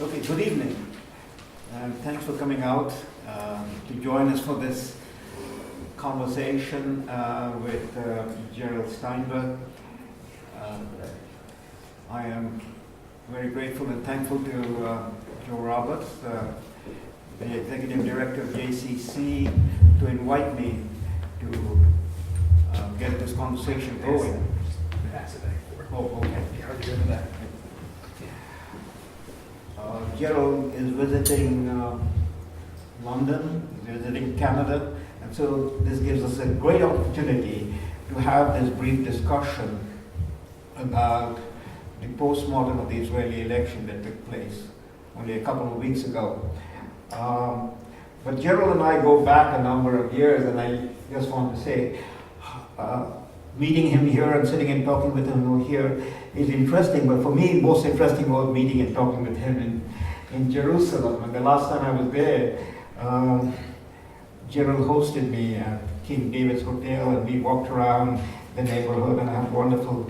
Okay, good evening. Thanks for coming out to join us for this conversation with Gerald Steinberg. I am very grateful and thankful to Joe Roberts, the Executive Director of JCC, to invite me to get this conversation going. Oh, okay. Gerald is visiting London, visiting Canada, and so this gives us a great opportunity to have this brief discussion about the postmortem of the Israeli election that took place only a couple of weeks ago. But Gerald and I go back a number of years, and I just want to say, meeting him here and sitting and talking with him here is interesting, but for me, most interesting was meeting and talking with him in Jerusalem. And the last time I was there, Gerald hosted me at King David's Hotel, and we walked around the neighborhood and had a wonderful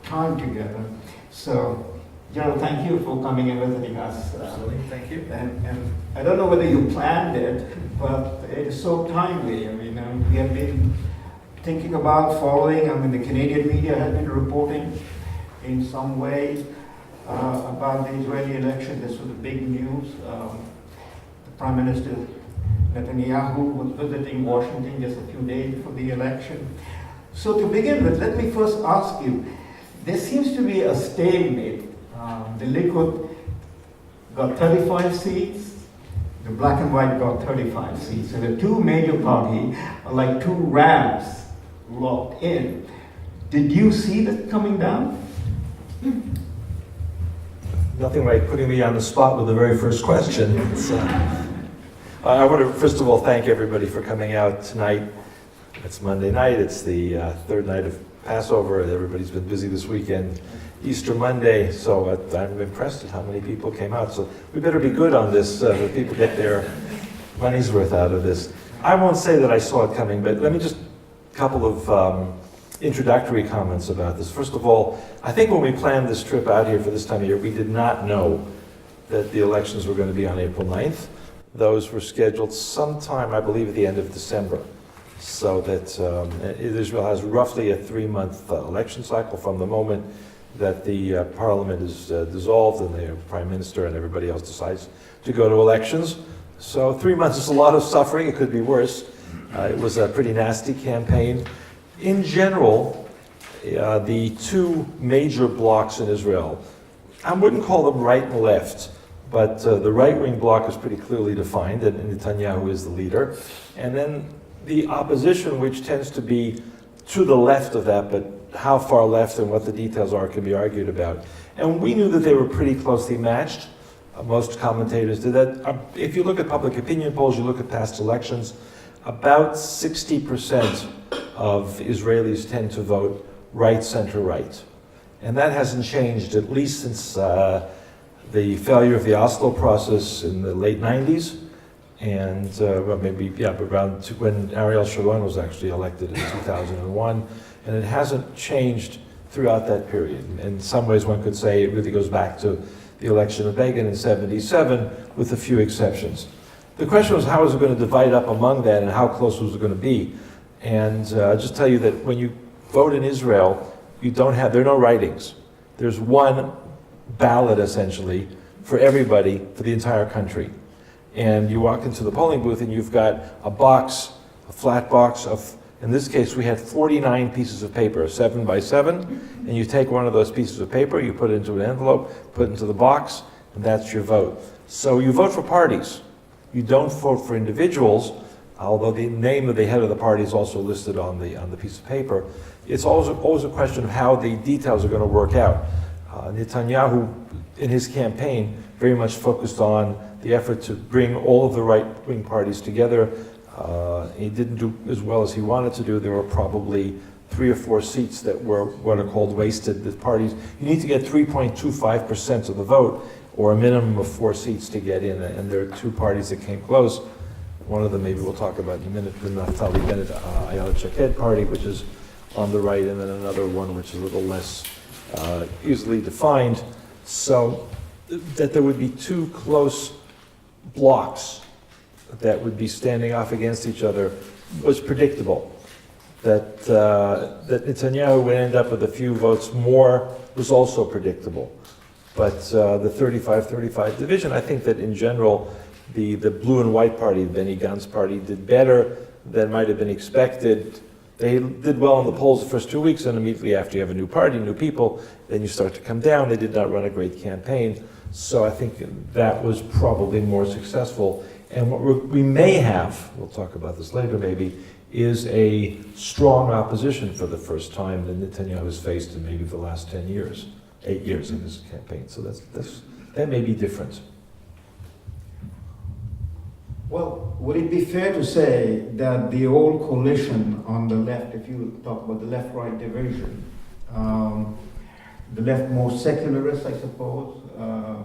time together. So, Gerald, thank you for coming and visiting us. Absolutely, thank you. And I don't know whether you planned it, but it is so timely. I mean, we have been thinking about following, the Canadian media has been reporting in some way about the Israeli election. This was the big news. The Prime Minister Netanyahu was visiting Washington just a few days before the election. So to begin with, let me first ask you, there seems to be a stalemate. The Likud got 35 seats, the Black and White got 35 seats. So the two major parties are like two rams locked in. Did you see that coming down? Nothing like putting me on the spot with the very first question. I want to first of all thank everybody for coming out tonight. It's Monday night, it's the third night of Passover. Everybody's been busy this weekend. Easter Monday, so I'm impressed at how many people came out. So we better be good on this, that people get their money's worth out of this. I won't say that I saw it coming, but let me just couple of introductory comments about this. First of all, I think when we planned this trip out here for this time of year, we did not know that the elections were going to be on April 9th. Those were scheduled sometime, I believe, at the end of December. So that Israel has roughly a 3-month election cycle from the moment that the parliament is dissolved and the prime minister and everybody else decides to go to elections. So 3 months is a lot of suffering. It could be worse. It was a pretty nasty campaign. In general, the two major blocs in Israel, I wouldn't call them right and left, but the right-wing bloc is pretty clearly defined, and Netanyahu is the leader. And then the opposition, which tends to be to the left of that, but how far left and what the details are can be argued about. And we knew that they were pretty closely matched. Most commentators did that. If you look at public opinion polls, you look at past elections, about 60% of Israelis tend to vote right, center, right. And that hasn't changed at least since the failure of the Oslo process in the late 90s. And around when Ariel Sharon was actually elected in 2001. And it hasn't changed throughout that period. In some ways, one could say it really goes back to the election of Begin in '77, with a few exceptions. The question was, how was it going to divide up among that, and how close was it going to be? And I'll just tell you that when you vote in Israel, there are no writings. There's one ballot, essentially, for everybody, for the entire country. And you walk into the polling booth, and you've got a box, a flat box of, in this case, we had 49 pieces of paper, 7 by 7, and you take one of those pieces of paper, you put it into an envelope, put it into the box, and that's your vote. So you vote for parties. You don't vote for individuals, although the name of the head of the party is also listed on the piece of paper. It's always a question of how the details are going to work out. Netanyahu, in his campaign, very much focused on the effort to bring all of the right-wing parties together. He didn't do as well as he wanted to do. There were probably 3 or 4 seats that were what are called wasted. The parties, you need to get 3.25% of the vote, or a minimum of 4 seats to get in. And there are 2 parties that came close. One of them maybe we'll talk about in a minute, the Naftali Bennett Ayelet Shaked party, which is on the right, and then another one which is a little less easily defined. So that there would be two close blocks that would be standing off against each other was predictable. That Netanyahu would end up with a few votes more was also predictable. But the 35-35 division, I think that in general, the blue and white party, the Benny Gantz party, did better than might have been expected. They did well in the polls the first 2 weeks, and immediately after you have a new party, new people, then you start to come down. They did not run a great campaign. So I think that was probably more successful. And what we may have, we'll talk about this later maybe, is a strong opposition for the first time that Netanyahu has faced in maybe the last 10 years, 8 years in his campaign. So that may be different. Well, would it be fair to say that the old coalition on the left, if you talk about the left-right division, the left more secularist, I suppose,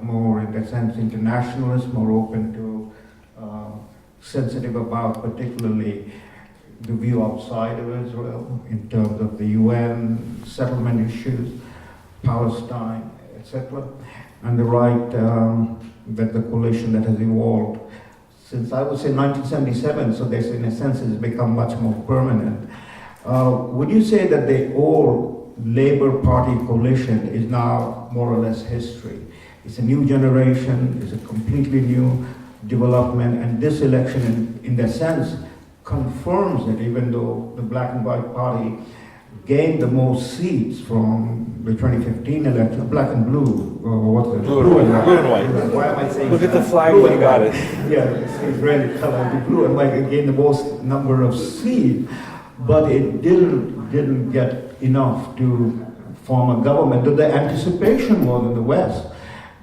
more in that sense internationalist, more open to, sensitive about particularly the view outside of Israel in terms of the UN settlement issues, Palestine, etc. And the right, that the coalition that has evolved since I would say 1977, so this in a sense has become much more permanent. Would you say that the old Labour Party coalition is now more or less history? It's a new generation, it's a completely new development, and this election in that sense confirms it, even though the Black and White Party gained the most seats from the 2015 election, black and blue, or what's it? Blue and white. Why am I saying Look at that? the flag when you got it. Yeah, it's Israeli color, the blue and white gained the most number of seats, but it didn't get enough to form a government. The anticipation was in the West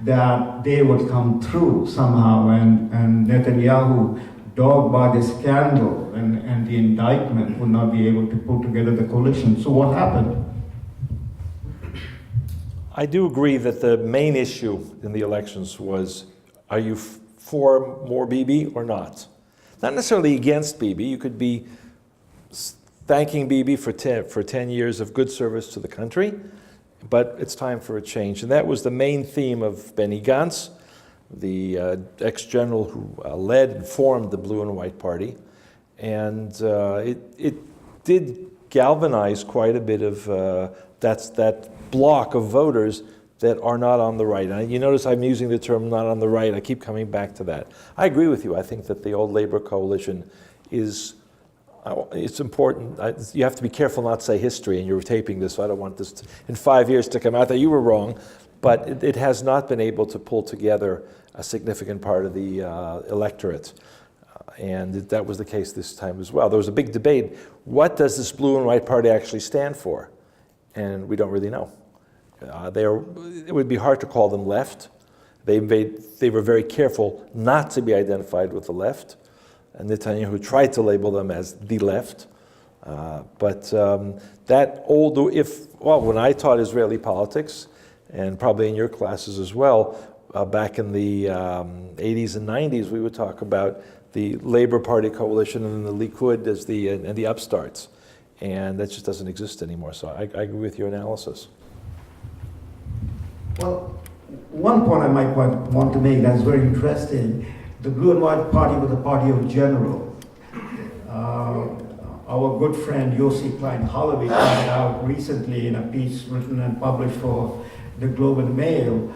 that they would come through somehow, and Netanyahu, dogged by the scandal and the indictment, would not be able to pull together the coalition. So what happened? I do agree that the main issue in the elections was, are you for more Bibi or not? Not necessarily against Bibi. You could be thanking Bibi for 10 years of good service to the country, but it's time for a change. And that was the main theme of Benny Gantz, the ex-general who led and formed the Blue and White Party. And it did galvanize quite a bit of that block of voters that are not on the right. And you notice I'm using the term not on the right. I keep coming back to that. I agree with you. I think that the old Labour coalition is, it's important. You have to be careful not to say history, and you're taping this, so I don't want this in 5 years to come out that you were wrong. But it has not been able to pull together a significant part of the electorate. And that was the case this time as well. There was a big debate. What does this Blue and White Party actually stand for? And we don't really know. It would be hard to call them left. They were very careful not to be identified with the left. And Netanyahu tried to label them as the left. That old, when I taught Israeli politics, and probably in your classes as well, back in the 80s and 90s, we would talk about the Labour Party coalition and the Likud as and the upstarts. And that just doesn't exist anymore. So I agree with your analysis. Well, one point I might want to make that's very interesting. The Blue and White Party was a party of generals. Our good friend Yossi Klein-Holloway pointed out recently in a piece written and published for the Globe and Mail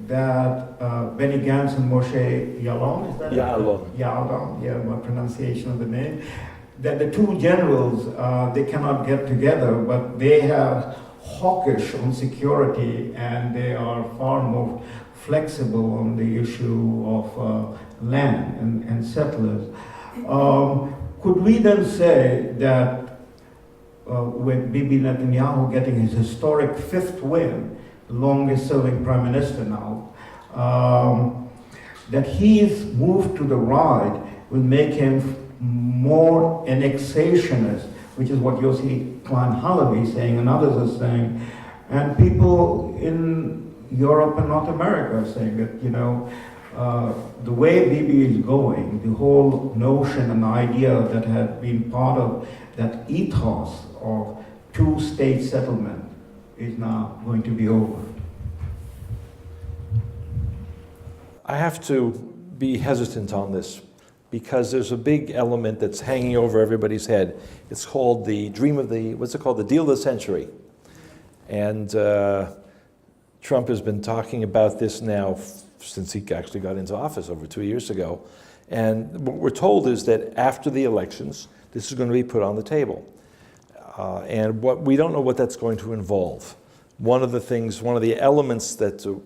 that Benny Gantz and Moshe Yaalon, is that? Yaalon, yeah, my pronunciation of the name, that the two generals, they cannot get together, but they have hawkish on security, and they are far more flexible on the issue of land and settlers. Could we then say that with Bibi Netanyahu getting his historic fifth win, the longest serving prime minister now, that his move to the right will make him more annexationist, which is what Yossi Klein-Holloway is saying and others are saying, and people in Europe and North America are saying that, the way Bibi is going, the whole notion and idea that had been part of that ethos of two-state settlement is now going to be over. I have to be hesitant on this because there's a big element that's hanging over everybody's head. It's called the dream of the, what's it called? The deal of the century. And Trump has been talking about this now since he actually got into office over 2 years ago. And what we're told is that after the elections, this is going to be put on the table. And what we don't know what that's going to involve. One of the elements that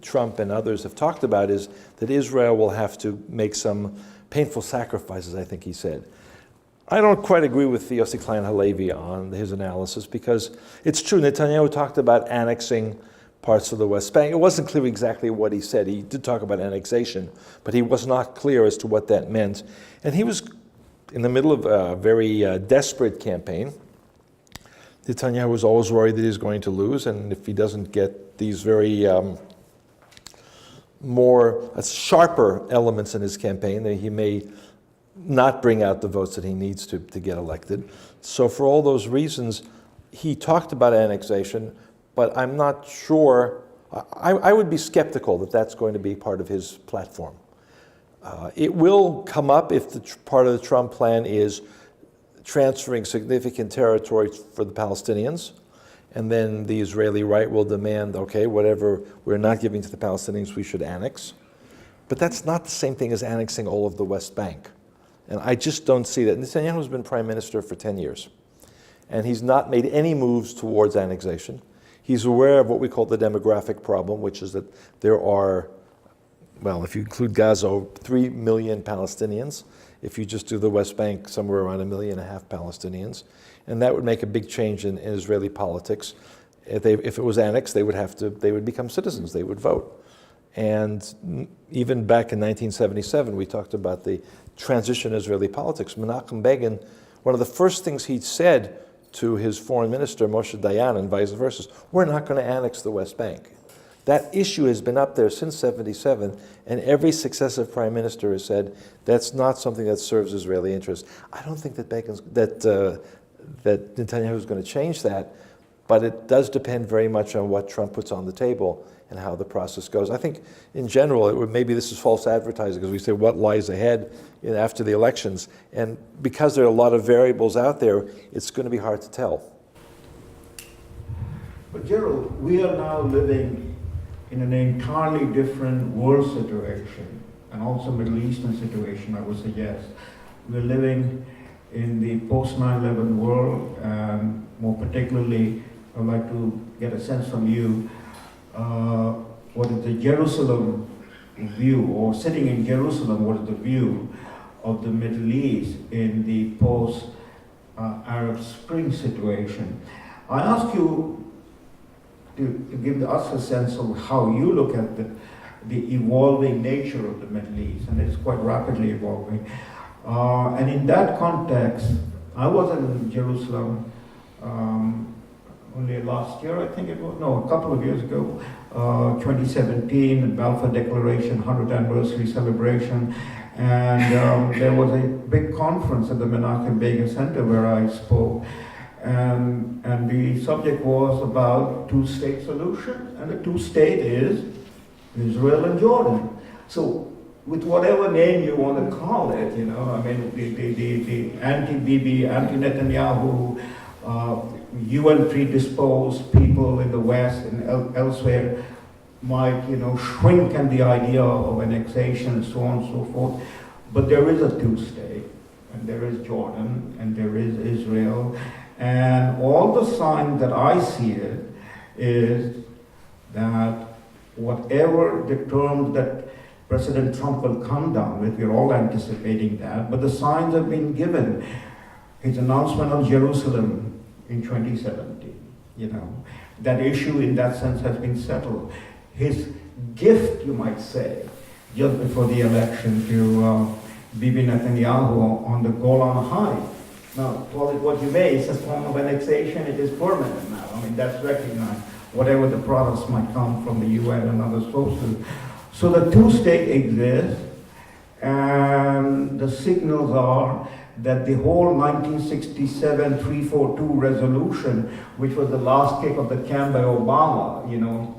Trump and others have talked about is that Israel will have to make some painful sacrifices, I think he said. I don't quite agree with Yossi Klein Halevi on his analysis because it's true, Netanyahu talked about annexing parts of the West Bank. It wasn't clear exactly what he said. He did talk about annexation, but he was not clear as to what that meant. And he was in the middle of a very desperate campaign. Netanyahu was always worried that he's going to lose, and if he doesn't get these very sharper elements in his campaign, that he may not bring out the votes that he needs to get elected. So for all those reasons, he talked about annexation, but I'm not sure, I would be skeptical that that's going to be part of his platform. It will come up if part of the Trump plan is transferring significant territory for the Palestinians, and then the Israeli right will demand, okay, whatever we're not giving to the Palestinians, we should annex. But that's not the same thing as annexing all of the West Bank. And I just don't see that. Netanyahu has been prime minister for 10 years, and he's not made any moves towards annexation. He's aware of what we call the demographic problem, which is that there are, well, if you include Gaza, 3 million Palestinians. If you just do the West Bank, somewhere around 1.5 million Palestinians. And that would make a big change in Israeli politics. If it was annexed, they would become citizens, they would vote. And even back in 1977, we talked about the transition in Israeli politics. Menachem Begin, one of the first things he said to his foreign minister, Moshe Dayan, and vice versa, we're not going to annex the West Bank. That issue has been up there since '77, and every successive prime minister has said that's not something that serves Israeli interests. I don't think that that Netanyahu is going to change that, but it does depend very much on what Trump puts on the table and how the process goes. I think, in general, maybe this is false advertising because we say what lies ahead after the elections, and because there are a lot of variables out there, it's going to be hard to tell. But Gerald, we are now living in an entirely different world situation, and also Middle Eastern situation, I would suggest. We're living in the post-9/11 world, and more particularly, I'd like to get a sense from you, what is the Jerusalem view, or sitting in Jerusalem, what is the view of the Middle East in the post-Arab Spring situation? I ask you to give us a sense of how you look at the evolving nature of the Middle East, and it's quite rapidly evolving. And in that context, I was in Jerusalem only last year, I think it was, no, a couple of years ago, 2017, the Balfour Declaration 100th anniversary celebration, and there was a big conference at the Menachem Begin Center where I spoke. And the subject was about two-state solution, and the two-state is Israel and Jordan. So, with whatever name you want to call it, I mean, the anti-Bibi, anti-Netanyahu, UN predisposed people in the West and elsewhere might, shrink at the idea of annexation and so on and so forth. But there is a two-state, and there is Jordan, and there is Israel. And all the signs that I see it is that whatever the terms that President Trump will come down with, we're all anticipating that, but the signs have been given. His announcement of Jerusalem in 2017, that issue in that sense has been settled. His gift, you might say, just before the election to Bibi Netanyahu on the Golan Heights. Now, call it what you may, it's a form of annexation, it is permanent now. I mean, that's recognized, whatever the products might come from the UN and other sources. So the two-state exists, and the signals are that the whole 1967 342 resolution, which was the last kick of the can by Obama,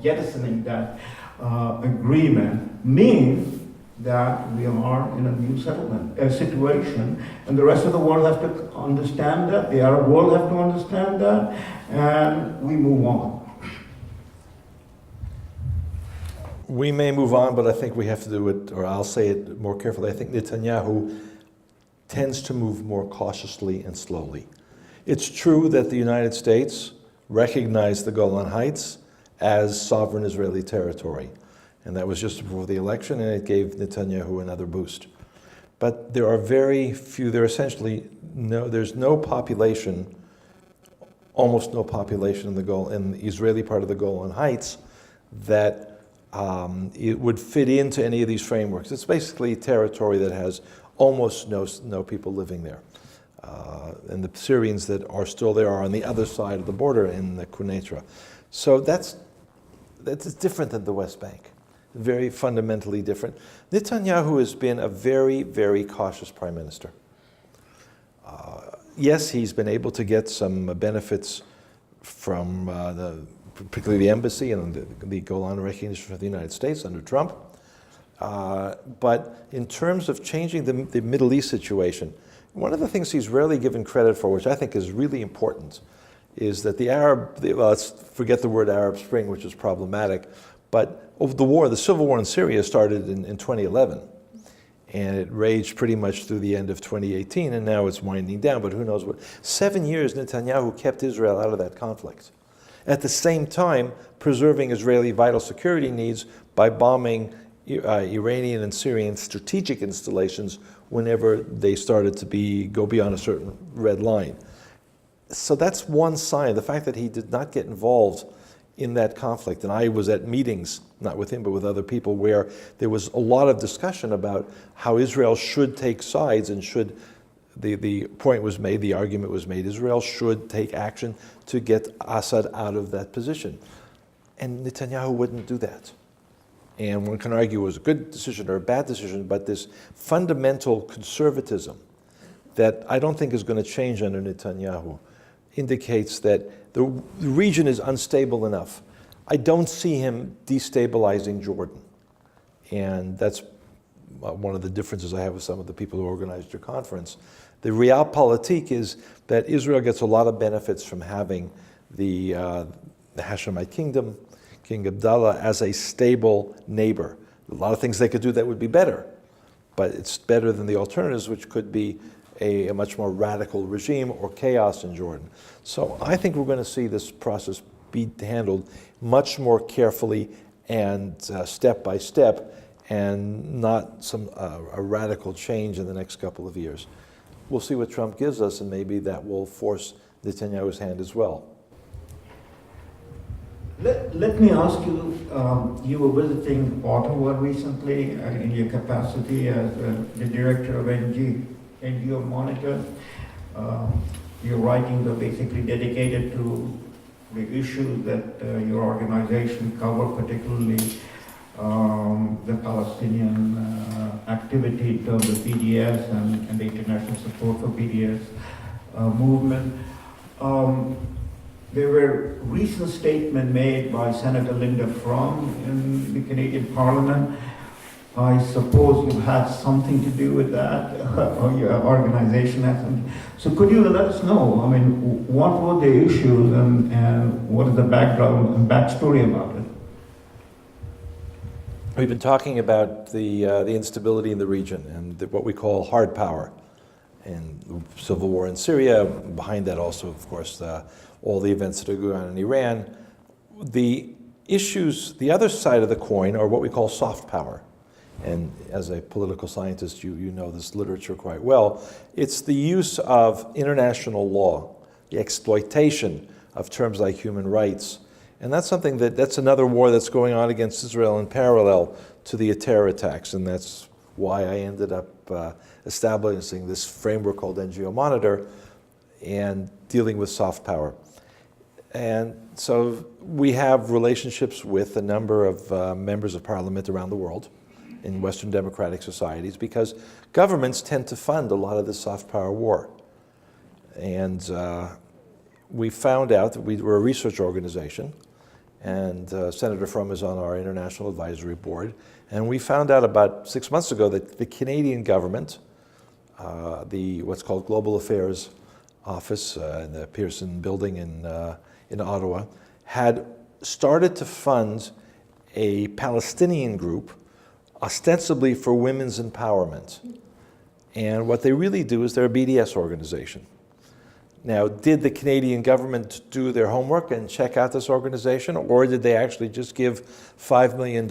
jettisoning that agreement, means that we are in a new settlement situation, and the rest of the world has to understand that, the Arab world has to understand that, and we move on. We may move on, but I think we have to do it, or I'll say it more carefully. I think Netanyahu tends to move more cautiously and slowly. It's true that the United States recognized the Golan Heights as sovereign Israeli territory. And that was just before the election, and it gave Netanyahu another boost. But there are very few, there's no population, almost no population in the Israeli part of the Golan Heights that it would fit into any of these frameworks. It's basically territory that has almost no people living there. And the Syrians that are still there are on the other side of the border in the Quneitra. So that's different than the West Bank. Very fundamentally different. Netanyahu has been a very, very cautious prime minister. Yes, he's been able to get some benefits from particularly the embassy and the Golan recognition of the United States under Trump. But in terms of changing the Middle East situation, one of the things he's rarely given credit for, which I think is really important, is that let's forget the word Arab Spring, which is problematic, but the civil war in Syria started in 2011, and it raged pretty much through the end of 2018, and now it's winding down, but who knows what. 7 years Netanyahu kept Israel out of that conflict. At the same time, preserving Israeli vital security needs by bombing Iranian and Syrian strategic installations whenever they started to go beyond a certain red line. So that's one sign, the fact that he did not get involved in that conflict. And I was at meetings, not with him, but with other people, where there was a lot of discussion about how Israel should take sides and the point was made, the argument was made, Israel should take action to get Assad out of that position. And Netanyahu wouldn't do that. And one can argue it was a good decision or a bad decision, but this fundamental conservatism that I don't think is going to change under Netanyahu indicates that the region is unstable enough. I don't see him destabilizing Jordan. And that's one of the differerences I have with some of the people who organized your conference. The realpolitik is that Israel gets a lot of benefits from having the Hashemite kingdom, King Abdullah, as a stable neighbor. A lot of things they could do that would be better, but it's better than the alternatives, which could be a much more radical regime or chaos in Jordan. So I think we're going to see this process be handled much more carefully and step by step, and not a radical change in the next couple of years. We'll see what Trump gives us, and maybe that will force Netanyahu's hand as well. Let me ask you, you were visiting Ottawa recently in your capacity as the director of NGO Monitor. Your writings are basically dedicated to the issues that your organization cover, particularly the Palestinian activity in terms of BDS and the international support for BDS movement. There were recent statements made by Senator Linda Fromm in the Canadian Parliament. I suppose you had something to do with that, or your organization had something. So could you let us know, I mean, what were the issues and what is the background and backstory about it? We've been talking about the instability in the region and what we call hard power, and the civil war in Syria. Behind that also, of course, all the events that are going on in Iran. The issues, the other side of the coin, are what we call soft power. And as a political scientist, you know this literature quite well. It's the use of international law, the exploitation of terms like human rights. And that's that's another war that's going on against Israel in parallel to the terror attacks. And that's why I ended up establishing this framework called NGO Monitor and dealing with soft power. And so we have relationships with a number of members of parliament around the world in Western democratic societies, because governments tend to fund a lot of this soft power war. And we found out that we were a research organization, and Senator Frum is on our International Advisory Board. And we found out about 6 months ago that the Canadian government, the what's called Global Affairs Office in the Pearson Building in Ottawa, had started to fund a Palestinian group ostensibly for women's empowerment. And what they really do is they're a BDS organization. Now, did the Canadian government do their homework and check out this organization, or did they actually just give $5 million,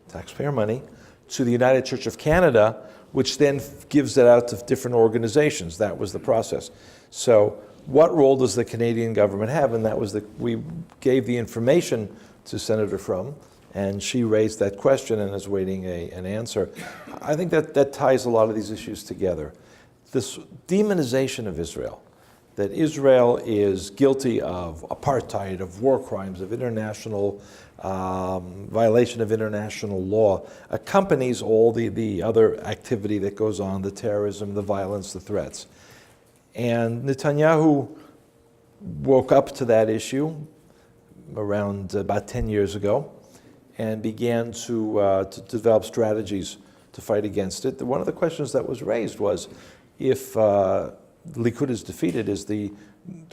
taxpayer money, to the United Church of Canada, which then gives it out to different organizations? That was the process. So what role does the Canadian government have? And that was we gave the information to Senator Frum, and she raised that question and is waiting an answer. I think that ties a lot of these issues together. This demonization of Israel, that Israel is guilty of apartheid, of war crimes, of international violation of international law, accompanies all the other activity that goes on, the terrorism, the violence, the threats. And Netanyahu woke up to that issue around about 10 years ago and began to develop strategies to fight against it. One of the questions that was raised was, if Likud is defeated, is the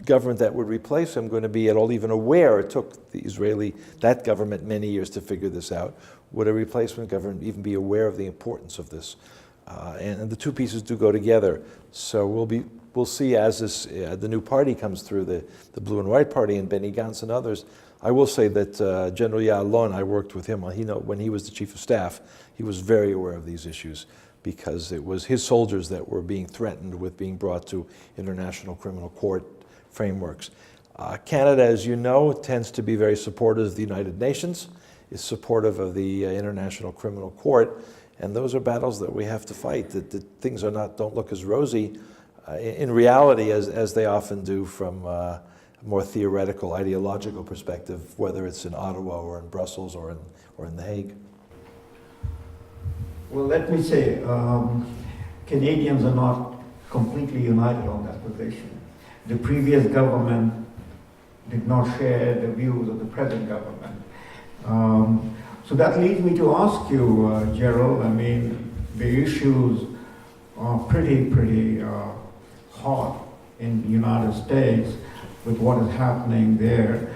government that would replace him going to be at all even aware? It took that government many years to figure this out. Would a replacement government even be aware of the importance of this? And the two pieces do go together. So we'll see as the new party comes through, the Blue and White Party and Benny Gantz and others. I will say that General Ya'alon, I worked with him when he was the chief of staff. He was very aware of these issues, because it was his soldiers that were being threatened with being brought to international criminal court frameworks. Canada, as you know, tends to be very supportive of the United Nations, is supportive of the International Criminal Court, and those are battles that we have to fight. That things don't look as rosy in reality as they often do from a more theoretical, ideological perspective, whether it's in Ottawa or in Brussels or in The Hague. Well, let me say, Canadians are not completely united on that position. The previous government did not share the views of the present government. So that leads me to ask you, Gerald, I mean, the issues are pretty hot in the United States with what is happening there.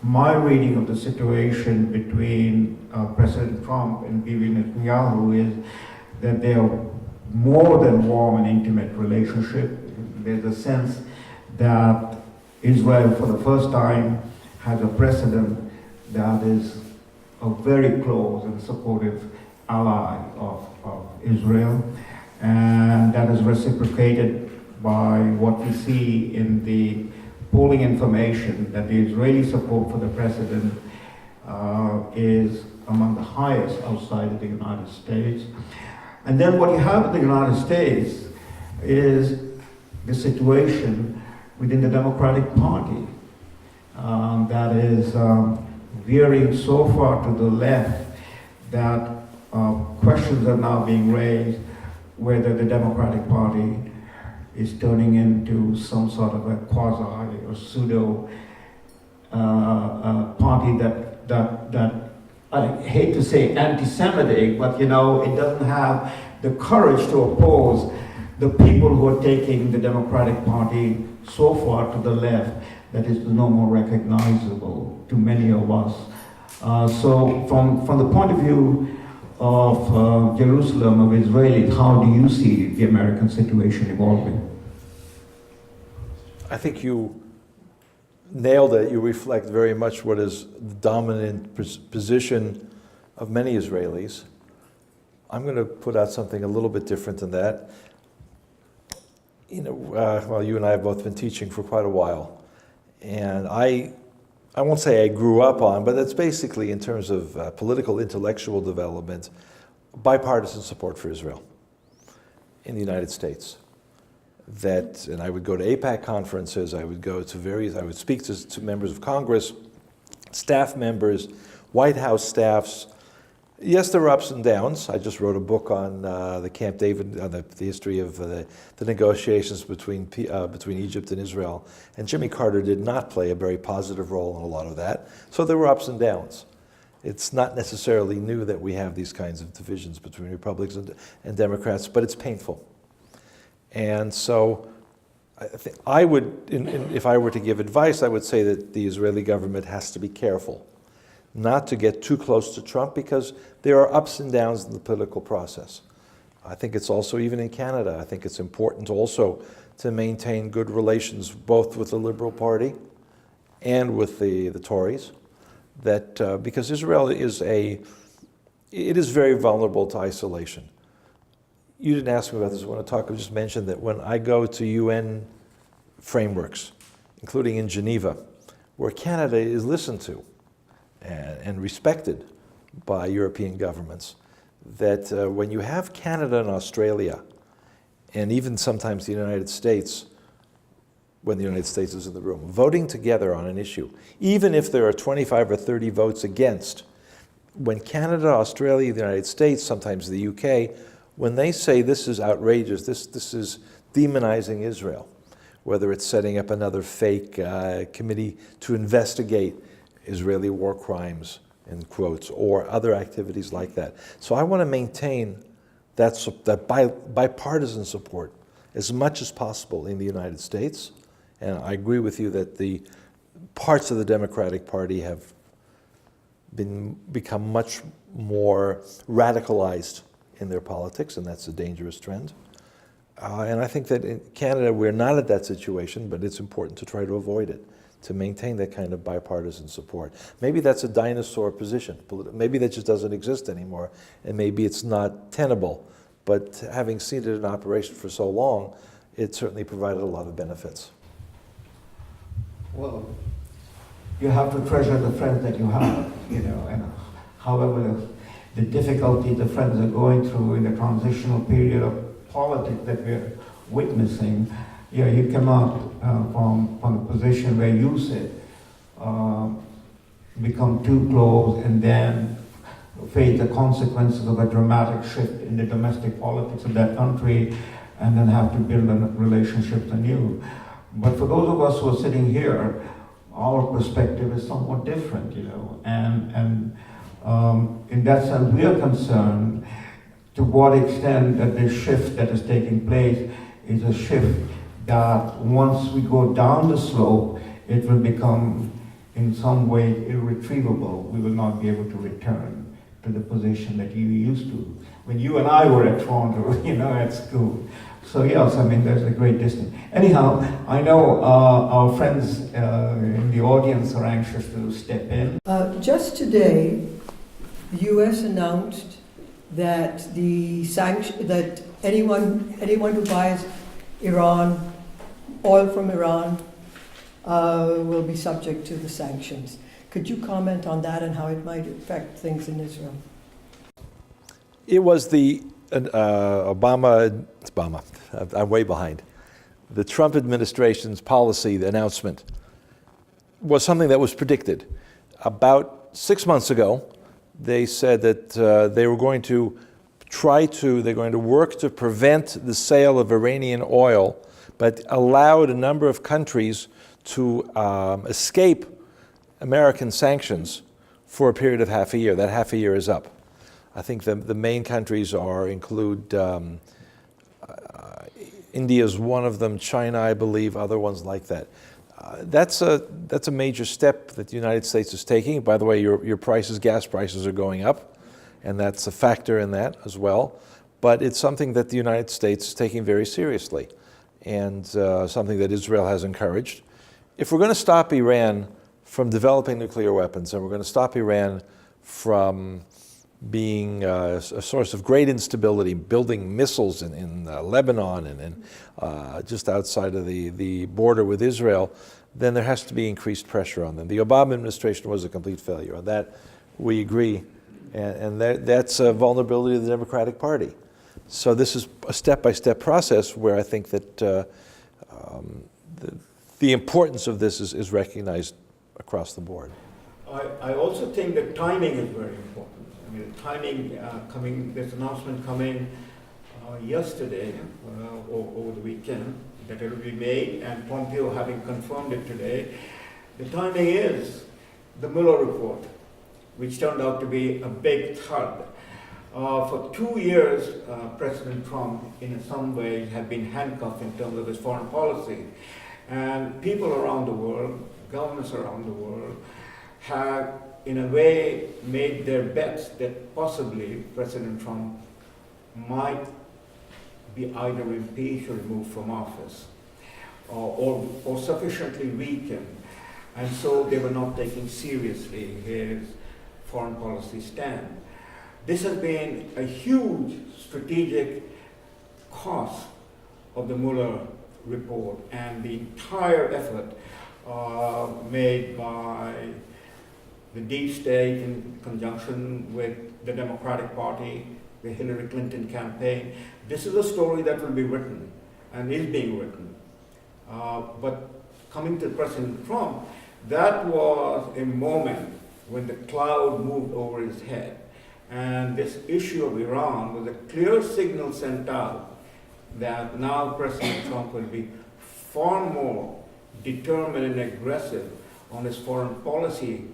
My reading of the situation between President Trump and Bibi Netanyahu is that they are more than warm and intimate relationship. There's a sense that Israel, for the first time, has a president that is a very close and supportive ally of Israel, and that is reciprocated by what we see in the polling information, that the Israeli support for the president is among the highest outside of the United States. And then what you have in the United States is the situation within the Democratic Party that is veering so far to the left that questions are now being raised whether the Democratic Party is turning into some sort of a quasi or pseudo party that I hate to say anti-Semitic, but it doesn't have the courage to oppose the people who are taking the Democratic Party so far to the left that is no more recognizable to many of us. So from the point of view of Jerusalem, of Israelis, how do you see the American situation evolving? I think you nailed it. You reflect very much what is the dominant position of many Israelis. I'm going to put out something a little bit different than that. Well, you and I have both been teaching for quite a while, and I won't say I grew up on, but that's basically, in terms of political intellectual development, bipartisan support for Israel in the United States. And I would go to AIPAC conferences, I would speak to members of Congress, staff members, White House staffs, Yes, there were ups and downs. I just wrote a book on the Camp David, on the history of the negotiations between Egypt and Israel. And Jimmy Carter did not play a very positive role in a lot of that. So there were ups and downs. It's not necessarily new that we have these kinds of divisions between Republicans and Democrats, but it's painful. And so I would, if I were to give advice, I would say that the Israeli government has to be careful not to get too close to Trump, because there are ups and downs in the political process. I think it's also, even in Canada, I think it's important also to maintain good relations both with the Liberal Party and with the Tories, that because Israel is it is very vulnerable to isolation. You didn't ask me about this. I want to talk. I just mentioned that when I go to UN frameworks, including in Geneva, where Canada is listened to and respected by European governments, that when you have Canada and Australia, and even sometimes the United States, when the United States is in the room, voting together on an issue, even if there are 25 or 30 votes against, when Canada, Australia, the United States, sometimes the UK, when they say this is outrageous, this is demonizing Israel, whether it's setting up another fake committee to investigate Israeli war crimes, in quotes, or other activities like that. So I want to maintain that bipartisan support as much as possible in the United States. And I agree with you that the parts of the Democratic Party have become much more radicalized in their politics, and that's a dangerous trend. And I think that in Canada, we're not at that situation, but it's important to try to avoid it, to maintain that kind of bipartisan support. Maybe that's a dinosaur position. Maybe that just doesn't exist anymore, and maybe it's not tenable. But having seen it in operation for so long, it certainly provided a lot of benefits. Well, you have to treasure the friends that you have, and however the difficulty the friends are going through in the transitional period of politics that we're witnessing, you cannot, from a position where you sit, become too close and then face the consequences of a dramatic shift in the domestic politics of that country and then have to build relationships anew. But for those of us who are sitting here, our perspective is somewhat different, and in that sense, we are concerned to what extent that this shift that is taking place is a shift that once we go down the slope, it will become in some way irretrievable. We will not be able to return to the position that you used to when you and I were at Toronto, at school. So yes, there's a great distance. Anyhow, I know our friends in the audience are anxious to step in. Just today, the U.S. announced that that anyone who buys oil from Iran will be subject to the sanctions. Could you comment on that and how it might affect things in Israel? It was the Obama, I'm way behind. The Trump administration's policy, the announcement, was something that was predicted. About 6 months ago, they said that they're going to work to prevent the sale of Iranian oil, but allowed a number of countries to escape American sanctions for a period of half a year. That half a year is up. I think the main countries include India's one of them, China, I believe, other ones like that. That's a major step that the United States is taking. By the way, your gas prices are going up, and that's a factor in that as well. But it's something that the United States is taking very seriously, and something that Israel has encouraged. If we're going to stop Iran from developing nuclear weapons, and we're going to stop Iran from being a source of great instability, building missiles in Lebanon and just outside of the border with Israel, then there has to be increased pressure on them. The Obama administration was a complete failure. On that, we agree. And that's a vulnerability of the Democratic Party. So this is a step-by-step process where I think that the importance of this is recognized across the board. I also think that timing is very important. mean, the timing this announcement coming yesterday or over the weekend that it will be made, and Pompeo having confirmed it today. The timing is the Mueller report, which turned out to be a big thud. For 2 years, President Trump, in some ways, had been handcuffed in terms of his foreign policy. And people around the world, governments around the world, have, in a way, made their bets that possibly President Trump might be either impeached or removed from office, or sufficiently weakened. And so they were not taking seriously his foreign policy stand. This has been a huge strategic cost of the Mueller report, and the entire effort made by the deep state in conjunction with the Democratic Party, the Hillary Clinton campaign. This is a story that will be written and is being written. But coming to President Trump, that was a moment when the cloud moved over his head. And this issue of Iran was a clear signal sent out that now President Trump will be far more determined and aggressive on his foreign policy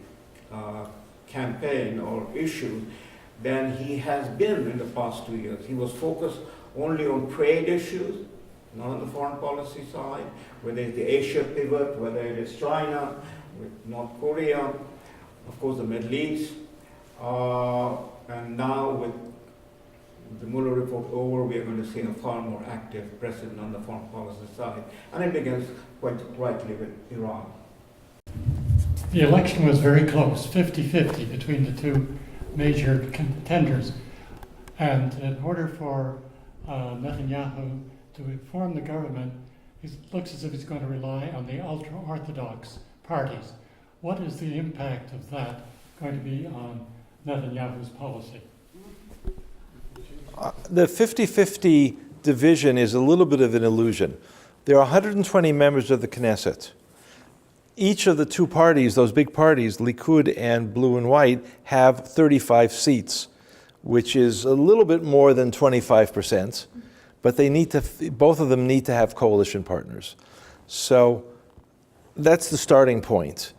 campaign or issue than he has been in the past 2 years. He was focused only on trade issues, not on the foreign policy side, whether it's the Asia pivot, whether it is China, with North Korea, of course the Middle East, and now with the Mueller report over, we are going to see a far more active president on the foreign policy side. And it begins quite rightly with Iran. The election was very close, 50-50 between the two major contenders. And in order for Netanyahu to form the government, it looks as if he's going to rely on the ultra-Orthodox parties. What is the impact of that going to be on Netanyahu's policy? The 50-50 division is a little bit of an illusion. There are 120 members of the Knesset. Each of the two parties, those big parties, Likud and Blue and White, have 35 seats, which is a little bit more than 25%, but they need to, both of them need to have coalition partners. So that's the starting point.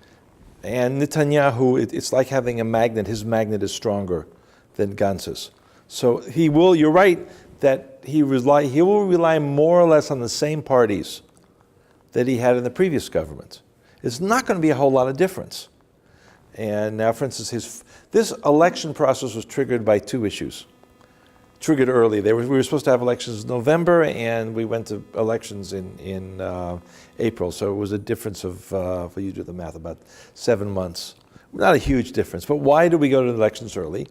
And Netanyahu, it's like having a magnet. His magnet is stronger than Gantz's. So he will, you're right, that he will rely more or less on the same parties that he had in the previous government. It's not going to be a whole lot of difference. And now, for instance, this election process was triggered by two issues. Triggered early. We were supposed to have elections in November, and we went to elections in April. So it was a difference of, for you to do the math, about 7 months. Not a huge difference. But why did we go to elections early?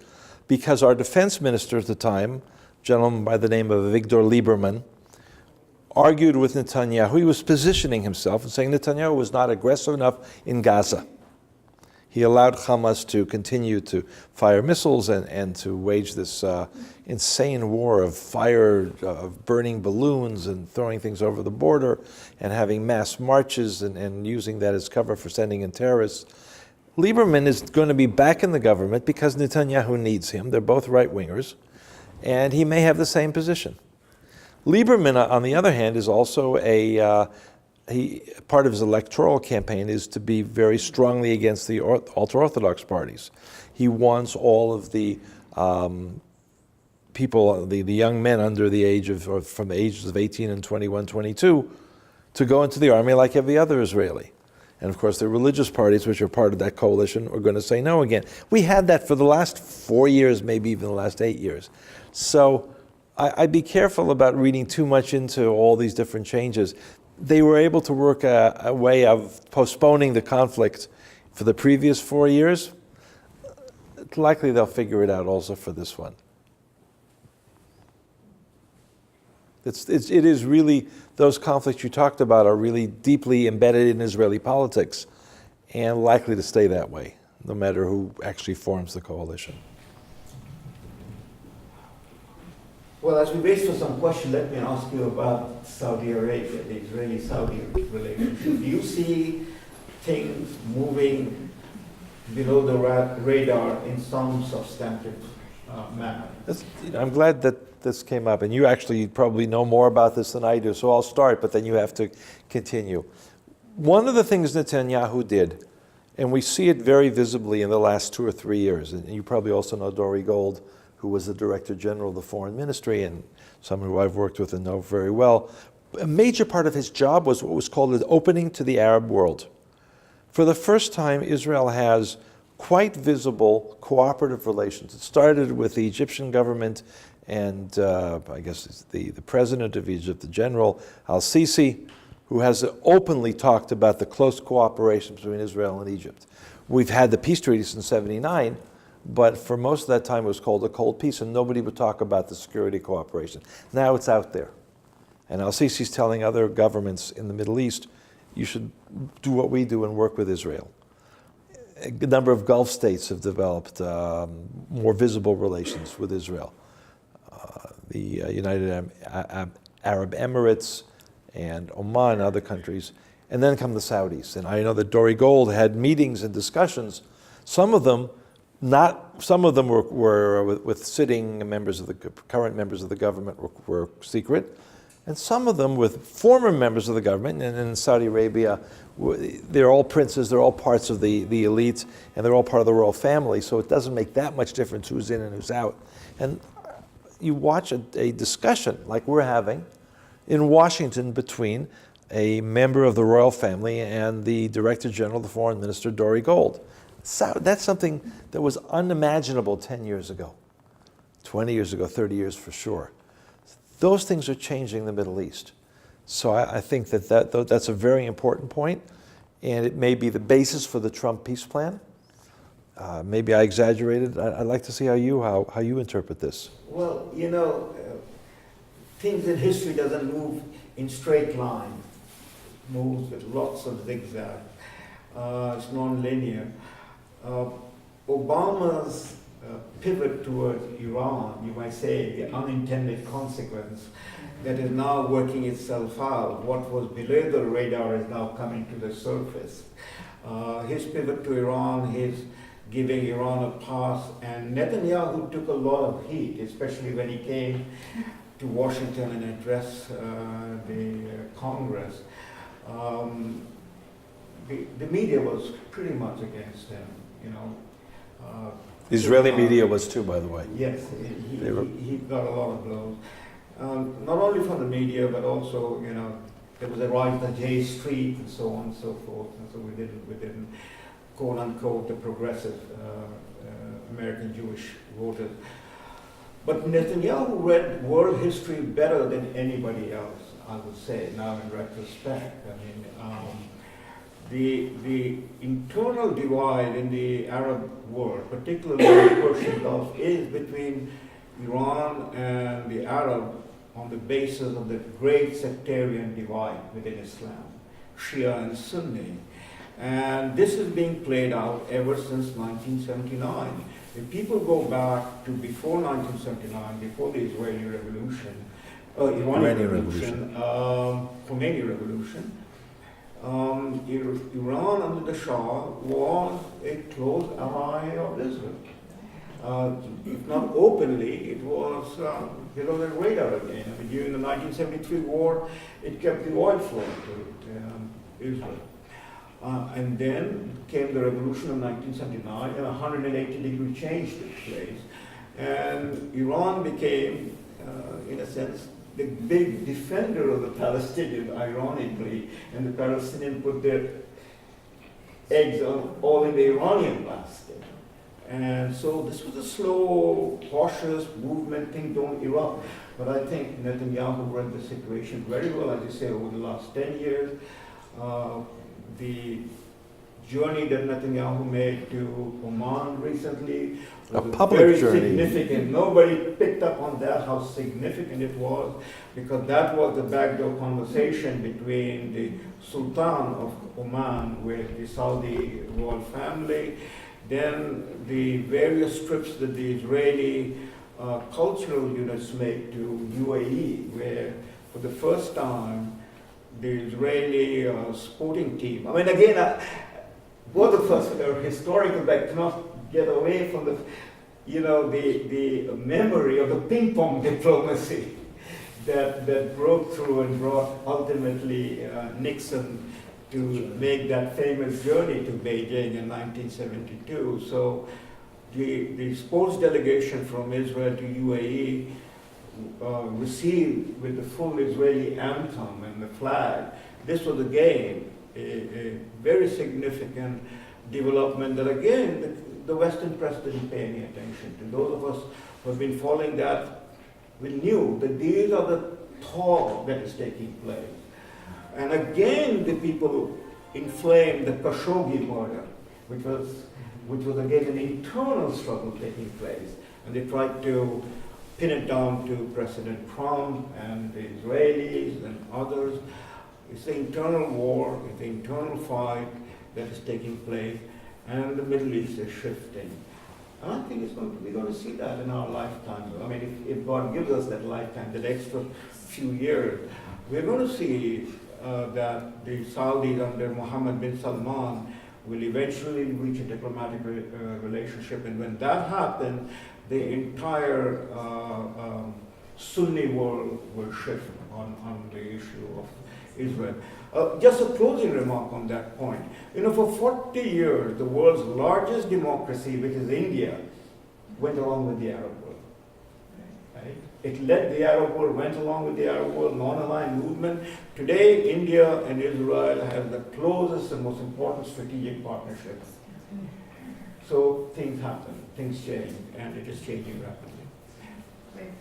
Because our defense minister at the time, a gentleman by the name of Avigdor Lieberman, argued with Netanyahu. He was positioning himself and saying Netanyahu was not aggressive enough in Gaza. He allowed Hamas to continue to fire missiles and to wage this insane war of fire, of burning balloons and throwing things over the border and having mass marches and using that as cover for sending in terrorists. Lieberman is going to be back in the government because Netanyahu needs him. They're both right-wingers, and he may have the same position. Lieberman, on the other hand, is also part of his electoral campaign is to be very strongly against the ultra-Orthodox parties. He wants all of the people, the young men under the age of, or from the ages of 18 and 21, 22, to go into the army like every other Israeli. And of course, the religious parties, which are part of that coalition, are going to say no again. We had that for the last 4 years, maybe even the last 8 years. So I'd be careful about reading too much into all these different changes. They were able to work a way of postponing the conflict for the previous 4 years. It's likely they'll figure it out also for this one. It is really, those conflicts you talked about are really deeply embedded in Israeli politics and likely to stay that way, no matter who actually forms the coalition. Well, as we wait for some questions, let me ask you about Saudi Arabia, the Israeli-Saudi relationship. Do you see things moving below the radar in some substantive manner. I'm glad that this came up, and you actually probably know more about this than I do, so I'll start, but then you have to continue. One of the things Netanyahu did, and we see it very visibly in the last 2 or 3 years, and you probably also know Dory Gold, who was the Director General of the Foreign Ministry, and someone who I've worked with and know very well. A major part of his job was what was called an opening to the Arab world. For the first time, Israel has quite visible cooperative relations. It started with the Egyptian government and I guess it's the president of Egypt, the General al-Sisi, who has openly talked about the close cooperation between Israel and Egypt. We've had the peace treaty since '79, but for most of that time it was called a cold peace, and nobody would talk about the security cooperation. Now it's out there. And al-Sisi's telling other governments in the Middle East, you should do what we do and work with Israel. A number of Gulf states have developed more visible relations with Israel. The United Arab Emirates and Oman, other countries, and then come the Saudis. And I know that Dory Gold had meetings and discussions. Some of them were with sitting members of the current members of the government were secret, and some of them with former members of the government. And in Saudi Arabia, they're all princes, they're all parts of the elite, and they're all part of the royal family. So it doesn't make that much difference who's in and who's out. And you watch a discussion like we're having in Washington between a member of the royal family and the Director General, the Foreign Minister, Dory Gold. So that's something that was unimaginable 10 years ago, 20 years ago, 30 years for sure. Those things are changing the Middle East. So I think that's a very important point, and it may be the basis for the Trump peace plan. Maybe I exaggerated. I'd like to see how you interpret this. Well, you know, things in history doesn't move in straight lines. It moves with lots of zigzags. It's non-linear. Obama's pivot towards Iran, you might say, the unintended consequence that is now working itself out. What was below the radar is now coming to the surface. His pivot to Iran, his giving Iran a pass, and Netanyahu took a lot of heat, especially when he came to Washington and addressed the Congress. The media was pretty much against him, you know. The Israeli media was too, by the way. Yes, he got a lot of blows. Not only from the media, but also, you know, there was a rise of J Street and so on and so forth. And so we didn't quote unquote the progressive American Jewish voters. But Netanyahu read world history better than anybody else, I would say, now in retrospect. I mean, the internal divide in the Arab world, particularly in the Persian Gulf, is between Iran and the Arab on the basis of the great sectarian divide within Islam, Shia and Sunni. And this is being played out ever since 1979. If people go back to before 1979, before the Israeli Revolution, Iranian Revolution, Khomeini Revolution, Iran under the Shah was a close ally of Israel. If not openly, it was below the radar again. I mean, during the 1973 war, it kept the oil flow to Israel. And then came the revolution of 1979, and a 180-degree change took place. And Iran became, in a sense, the big defender of the Palestinians, ironically, and the Palestinians put their eggs all in the Iranian basket. And so this was a slow, cautious movement, thing don't erupt. But I think Netanyahu read the situation very well, as you say, over the last 10 years. The journey that Netanyahu made to Oman recently was very significant. Nobody picked up on that, how significant it was, because that was the backdoor conversation between the Sultan of Oman with the Saudi royal family, then the various trips that the Israeli cultural units make to UAE, where for the first time the Israeli sporting team, I mean, again, both of us are historical, but cannot get away from the you know, the memory of the ping pong diplomacy that broke through and brought ultimately Nixon to make that famous journey to Beijing in 1972. So the sports delegation from Israel to UAE received with the full Israeli anthem and the flag. This was again a very significant development that again the Western press didn't pay any attention to. Those of us who have been following that, we knew that these are the talk that is taking place. And again, the people inflamed the Khashoggi murder, which was again an internal struggle taking place. And they tried to pin it down to President Trump and the Israelis and others. It's the internal war, it's the internal fight that is taking place, and the Middle East is shifting. And I think we're going to see that in our lifetime. I mean, if God gives us that lifetime, that extra few years, we're going to see that the Saudis under Mohammed bin Salman will eventually reach a diplomatic relationship. And when that happens, the entire Sunni world will shift on the issue of Israel. Just a closing remark on that point. You know, for 40 years, the world's largest democracy, which is India, went along with the Arab world. Right? It led the Arab world, went along with the Arab world, non-aligned movement. Today, India and Israel have the closest and most important strategic partnerships. So things happen, things change, and it is changing rapidly.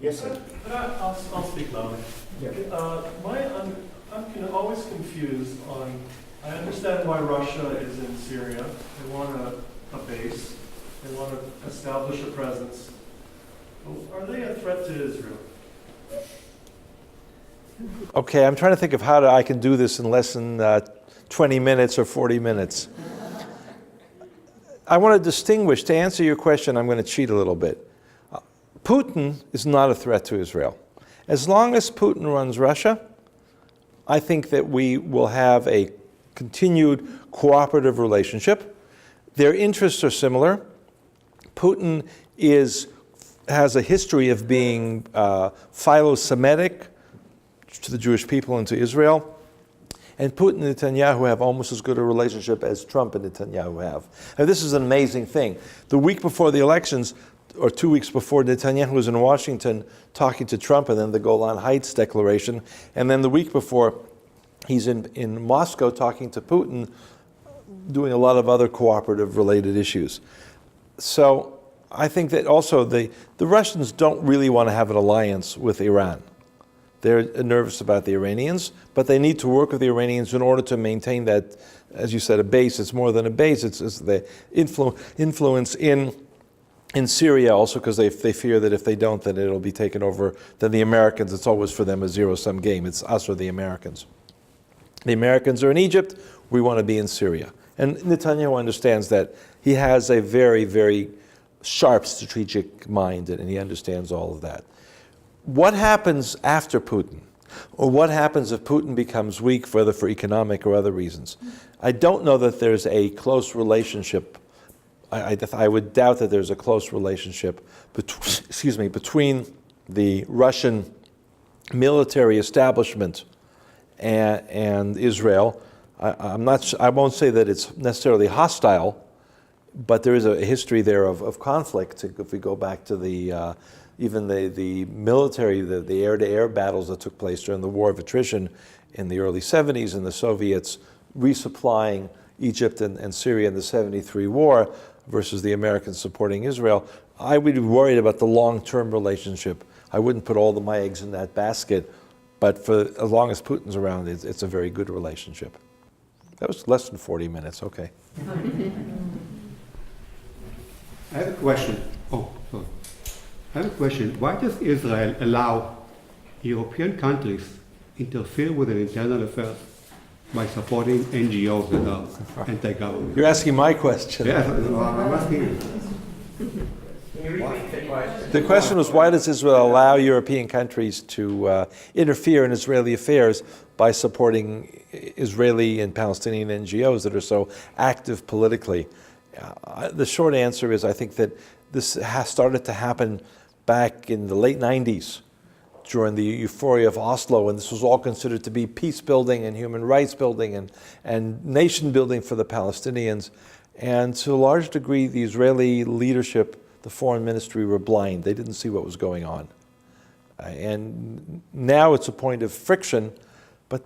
Yes, sir. I'll speak loudly. Yeah. I'm always confused on, I understand why Russia is in Syria. They want a base. They want to establish a presence. Are they a threat to Israel? Okay, I'm trying to think of how I can do this in less than 20 minutes or 40 minutes. I want to distinguish, to answer your question, I'm going to cheat a little bit. Putin is not a threat to Israel. As long as Putin runs Russia, I think that we will have a continued cooperative relationship. Their interests are similar. Putin has a history of being philo-Semitic to the Jewish people and to Israel. And Putin and Netanyahu have almost as good a relationship as Trump and Netanyahu have. Now, this is an amazing thing. The week before the elections, or 2 weeks before, Netanyahu was in Washington talking to Trump, and then the Golan Heights declaration. And then the week before, he's in Moscow talking to Putin, doing a lot of other cooperative related issues. So I think that also the Russians don't really want to have an alliance with Iran. They're nervous about the Iranians, but they need to work with the Iranians in order to maintain that, as you said, a base. It's more than a base. It's the influence in Syria also, because they fear that if they don't, then it'll be taken over. Then the Americans, it's always for them a zero-sum game. It's us or the Americans. The Americans are in Egypt. We want to be in Syria. And Netanyahu understands that. He has a very, very sharp strategic mind, and he understands all of that. What happens after Putin? Or what happens if Putin becomes weak, whether for economic or other reasons? I don't know that there's a close relationship. I would doubt that there's a close relationship between the Russian military establishment and Israel. I won't say that it's necessarily hostile, but there is a history there of conflict. If we go back to even the military, the air-to-air battles that took place during the War of Attrition in the early 70s, and the Soviets resupplying Egypt and Syria in the 73 war versus the Americans supporting Israel, I would be worried about the long-term relationship. I wouldn't put all my eggs in that basket, but for as long as Putin's around, it's a very good relationship. That was less than 40 minutes, okay. I have a question. Oh, sorry. I have a question. Why does Israel allow European countries interfere with their internal affairs by supporting NGOs that are anti-government? You're asking my question. Yes, I'm asking. The question was, why does Israel allow European countries to interfere in Israeli affairs by supporting Israeli and Palestinian NGOs that are so active politically? The short answer is I think that this has started to happen back in the late 90s during the euphoria of Oslo, and this was all considered to be peace building and human rights building and nation building for the Palestinians. And to a large degree, the Israeli leadership, the foreign ministry, were blind. They didn't see what was going on. And now it's a point of friction, but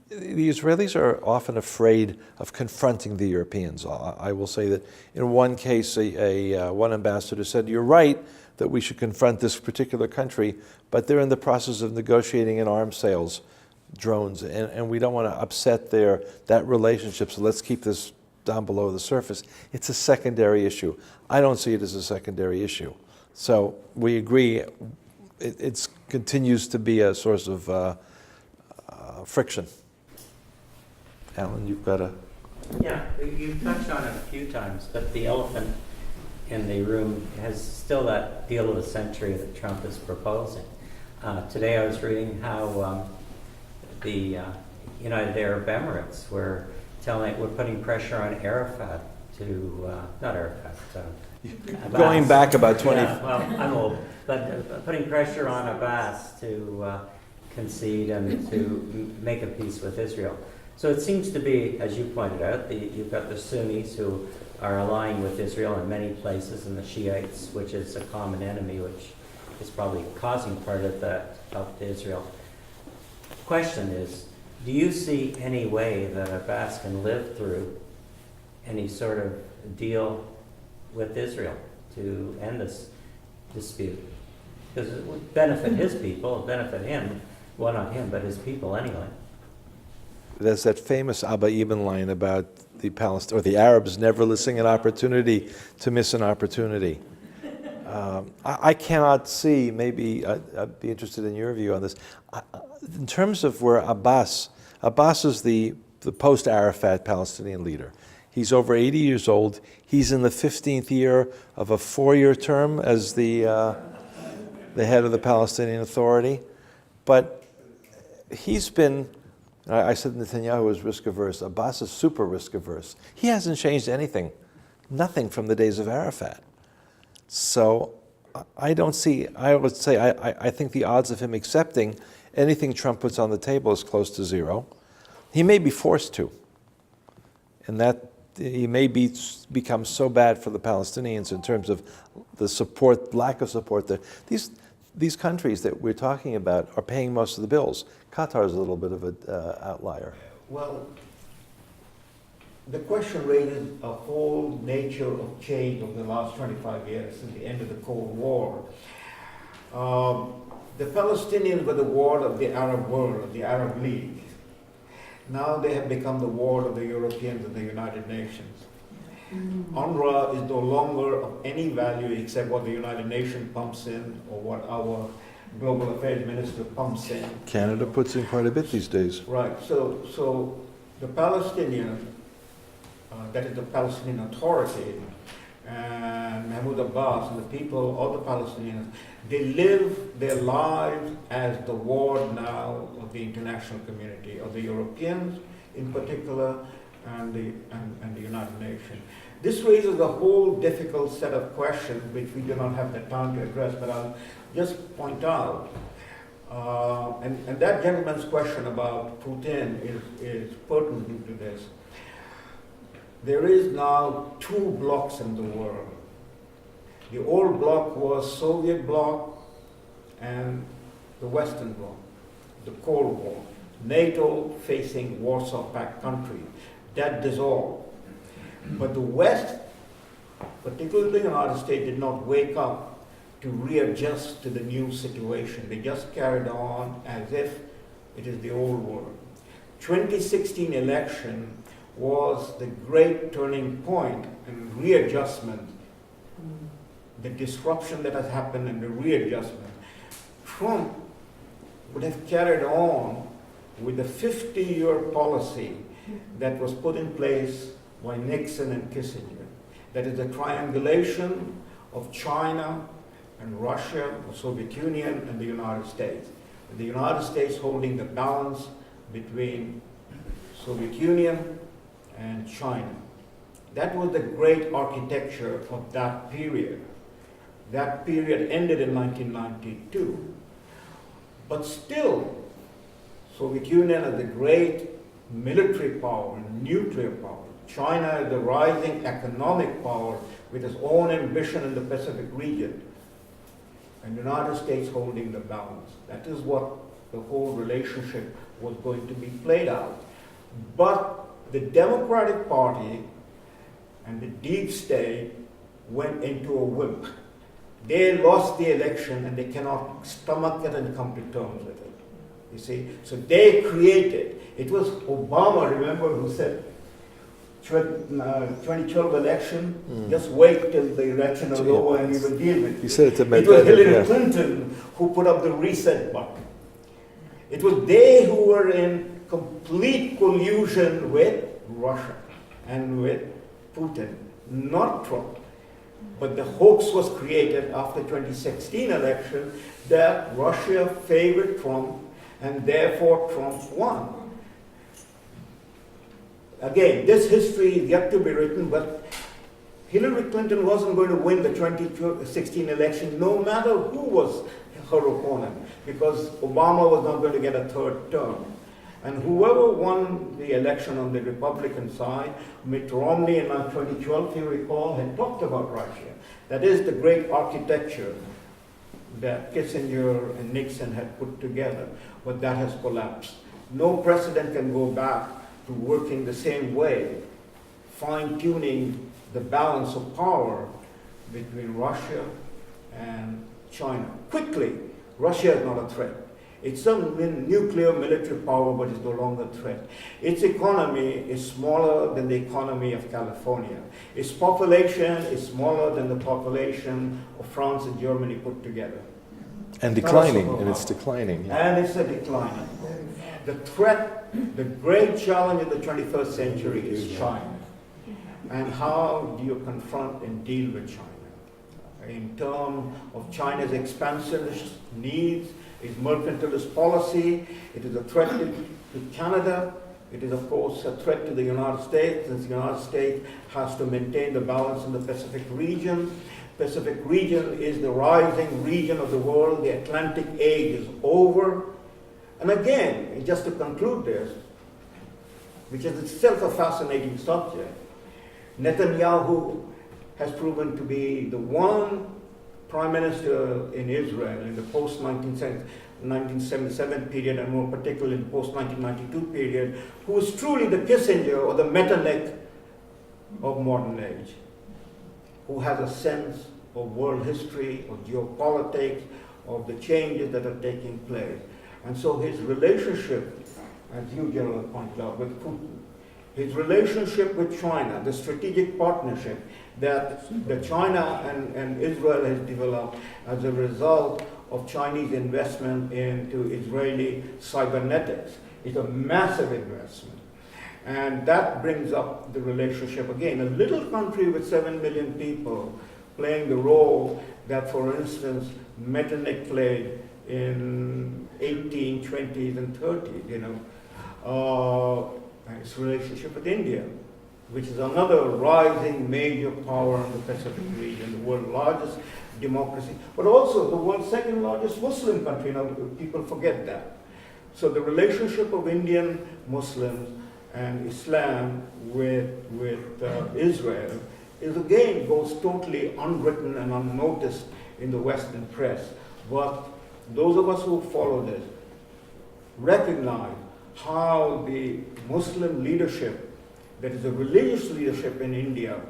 the Israelis are often afraid of confronting the Europeans. I will say that in one case, one ambassador said, "You're right that we should confront this particular country, but they're in the process of negotiating an arms sales, drones, and we don't want to upset that relationship, so let's keep this down below the surface." It's a secondary issue. I don't see it as a secondary issue. So we agree, it continues to be a source of friction. Alan, you've got a... Yeah, you've touched on it a few times, but the elephant in the room has still that deal of the century that Trump is proposing. Today I was reading how the United Arab Emirates were we're putting pressure on Arafat to, not Arafat, Abbas. Going back about 20... Yeah, well, I'm old, but putting pressure on Abbas to concede and to make a peace with Israel. So it seems to be, as you pointed out, you've got the Sunnis who are allying with Israel in many places, and the Shiites, which is a common enemy, which is probably causing part of that help to Israel. Question is, do you see any way that Abbas can live through any sort of deal with Israel to end this dispute? Because it would benefit his people, it would benefit him, well, not him, but his people anyway. There's that famous Abba Eban line about the Arabs never missing an opportunity to miss an opportunity. I cannot see, maybe I'd be interested in your view on this. In terms of where Abbas is the post-Arafat Palestinian leader. He's over 80 years old. He's in the 15th year of a 4-year term as the head of the Palestinian Authority. But he's been, I said Netanyahu was risk averse. Abbas is super risk averse. He hasn't changed anything, nothing from the days of Arafat. So I would say, I think the odds of him accepting anything Trump puts on the table is close to zero. He may be forced to. And that he may become so bad for the Palestinians in terms of the support, lack of support. That these countries that we're talking about are paying most of the bills. Qatar is a little bit of an outlier. Well, the question raises a whole nature of change over the last 25 years since the end of the Cold War. The Palestinians were the ward of the Arab world, of the Arab League. Now they have become the ward of the Europeans and the United Nations. UNRWA is no longer of any value except what the United Nations pumps in or what our Global Affairs Minister pumps in. Canada puts in quite a bit these days. Right, so the Palestinian, that is the Palestinian Authority, and Mahmoud Abbas and the people, all the Palestinians, they live their lives as the ward now of the international community, of the Europeans in particular, and the United Nations. This raises a whole difficult set of questions which we do not have the time to address, but I'll just point out. And that gentleman's question about Putin is pertinent to this. There is now 2 blocks in the world. The old bloc was Soviet bloc and the Western bloc, the Cold War. NATO facing Warsaw Pact countries. That dissolved. But the West, particularly the United States, did not wake up to readjust to the new situation. They just carried on as if it is the old world. 2016 election was the great turning point in readjustment, the disruption that has happened and the readjustment. Trump would have carried on with the 50-year policy that was put in place by Nixon and Kissinger. That is the triangulation of China and Russia, the Soviet Union, and the United States. The United States holding the balance between Soviet Union and China. That was the great architecture of that period. That period ended in 1992. But still, Soviet Union is the great military power, nuclear power. China is the rising economic power with its own ambition in the Pacific region. And the United States holding the balance. That is what the whole relationship was going to be played out. But the Democratic Party and the deep state went into a whip. They lost the election and they cannot stomach it and come to terms with it. You see? So they created, it was Obama, remember, who said, 2012 election, just wait till the election is over and we will deal with it. You said it to It was Hillary yeah. Clinton who put up the reset button. It was they who were in complete collusion with Russia and with Putin, not Trump. But the hoax was created after 2016 election that Russia favored Trump and therefore Trump won. Again, this history is yet to be written, but Hillary Clinton wasn't going to win the 2016 election no matter who was her opponent, because Obama was not going to get a third term. And whoever won the election on the Republican side, Mitt Romney in 2012, if you recall, had talked about Russia. That is the great architecture that Kissinger and Nixon had put together, but that has collapsed. No president can go back to working the same way, fine-tuning the balance of power between Russia and China. Quickly, Russia is not a threat. It's a nuclear military power, but it's no longer a threat. Its economy is smaller than the economy of California. Its population is smaller than the population of France and Germany put together. And declining, and it's declining. Yeah. And it's a declining. The threat, the great challenge of the 21st century is China. And how do you confront and deal with China? In terms of China's expansionist needs, its mercantilist policy, it is a threat to Canada. It is, of course, a threat to the United States, since the United States has to maintain the balance in the Pacific region. Pacific region is the rising region of the world. The Atlantic age is over. And again, just to conclude this, which is itself a fascinating subject, Netanyahu has proven to be the one prime minister in Israel in the post-1977 period, and more particularly in the post-1992 period, who is truly the Kissinger or the Metternich of modern age, who has a sense of world history, of geopolitics, of the changes that are taking place. And so his relationship, as you, Gerald, pointed out, with Putin, his relationship with China, the strategic partnership that China and Israel has developed as a result of Chinese investment into Israeli cybernetics, is a massive investment. And that brings up the relationship again. A little country with 7 million people playing the role that, for instance, Metternich played in 1820s and 30s, its relationship with India, which is another rising major power in the Pacific region, the world's largest democracy, but also the world's second largest Muslim country. People forget that. So the relationship of Indian Muslims and Islam with Israel is, again, goes totally unwritten and unnoticed in the Western press. But those of us who follow this recognize how the Muslim leadership, that is a religious leadership in India,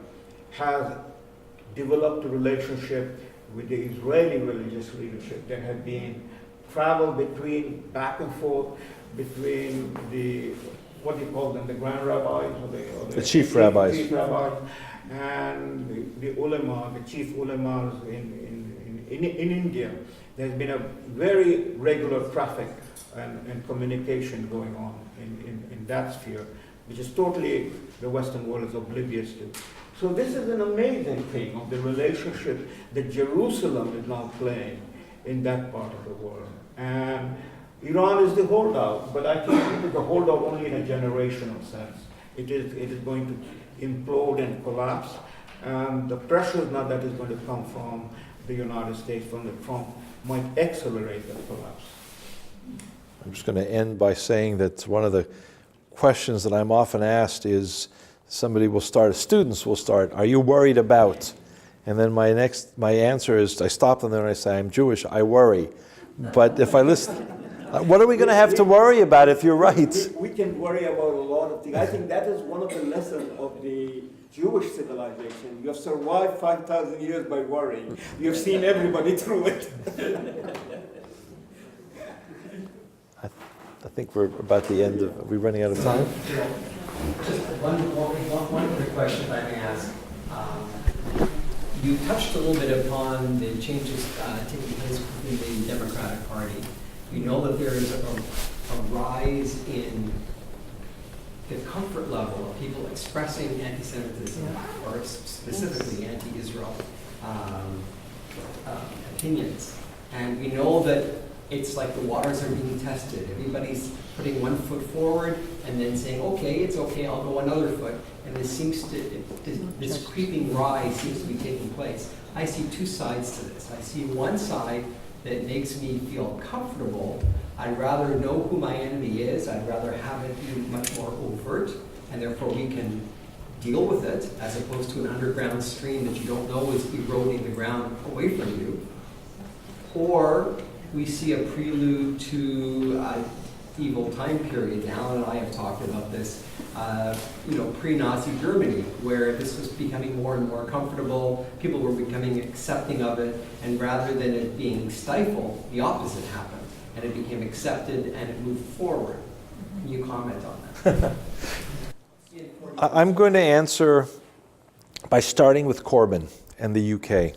has developed a relationship with the Israeli religious leadership. There have been travel back and forth between the, what do you call them, the grand rabbis or the chief rabbis. Chief rabbis and the ulama, the chief ulamas in India. There's been a very regular traffic and communication going on in that sphere, which is totally the Western world is oblivious to. So this is an amazing thing of the relationship that Jerusalem is now playing in that part of the world. And Iran is the holdout, but I think it is a holdout only in a generational sense. It is going to implode and collapse. And the pressure now that is going to come from the United States from the Trump might accelerate that collapse. I'm just going to end by saying that one of the questions that I'm often asked is, students will start, are you worried about? And then my answer is, I stop them there and I say, I'm Jewish, I worry. But if I listen, what are we going to have to worry about if you're right? We can worry about a lot of things. I think that is one of the lessons of the Jewish civilization. You have survived 5,000 years by worrying. You've seen everybody through it. I think we're about the end of, are we running out of time? Just one quick question, if I may ask. You touched a little bit upon the changes taking place within the Democratic Party. You know that there is a rise in the comfort level of people expressing anti-Semitism, or specifically anti-Israel opinions. And we know that it's like the waters are being tested. Everybody's putting one foot forward and then saying, okay, it's okay, I'll go another foot. And this creeping rise seems to be taking place. I see two sides to this. I see one side that makes me feel comfortable. I'd rather know who my enemy is. I'd rather have it be much more overt, and therefore we can deal with it, as opposed to an underground stream that you don't know is eroding the ground away from you. Or we see a prelude to evil time period. Alan and I have talked about this, pre-Nazi Germany, where this was becoming more and more comfortable. People were becoming accepting of it, and rather than it being stifled, the opposite happened, and it became accepted and it moved forward. Can you comment on that? I'm going to answer by starting with Corbyn and the UK,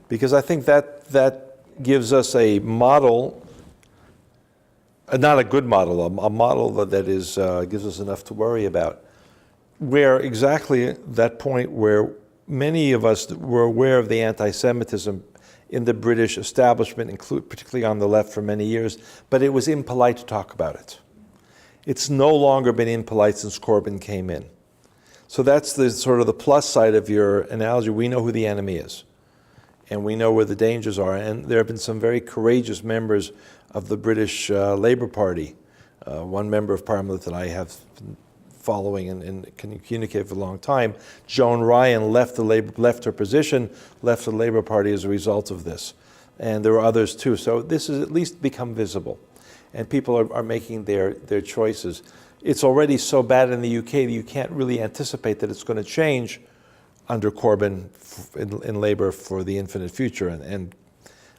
because I think that gives us a model, not a good model, a model that is gives us enough to worry about, where exactly that point where many of us were aware of the anti-Semitism in the British establishment, particularly on the left for many years, but it was impolite to talk about it. It's no longer been impolite since Corbyn came in. So that's the sort of the plus side of your analogy. We know who the enemy is, and we know where the dangers are. And there have been some very courageous members of the British Labour Party. One member of Parliament that I have been following and can communicate for a long time, Joan Ryan, left her position, left the Labour Party as a result of this. And there are others too. So this has at least become visible. And people are making their choices. It's already so bad in the UK that you can't really anticipate that it's going to change under Corbyn in Labour for the infinite future. And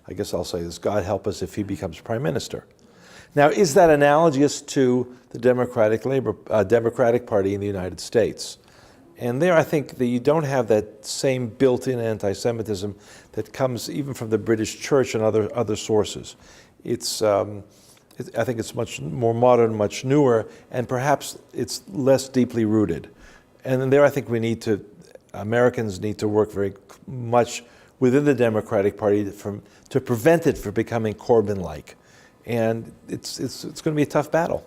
I guess I'll say this, God help us if he becomes Prime Minister. Now, is that analogous to the Democratic Party in the United States? And there I think that you don't have that same built-in anti-Semitism that comes even from the British Church and other sources. I think it's much more modern, much newer, and perhaps it's less deeply rooted. And then there I think Americans need to work very much within the Democratic Party to prevent it from becoming Corbyn-like. And it's going to be a tough battle.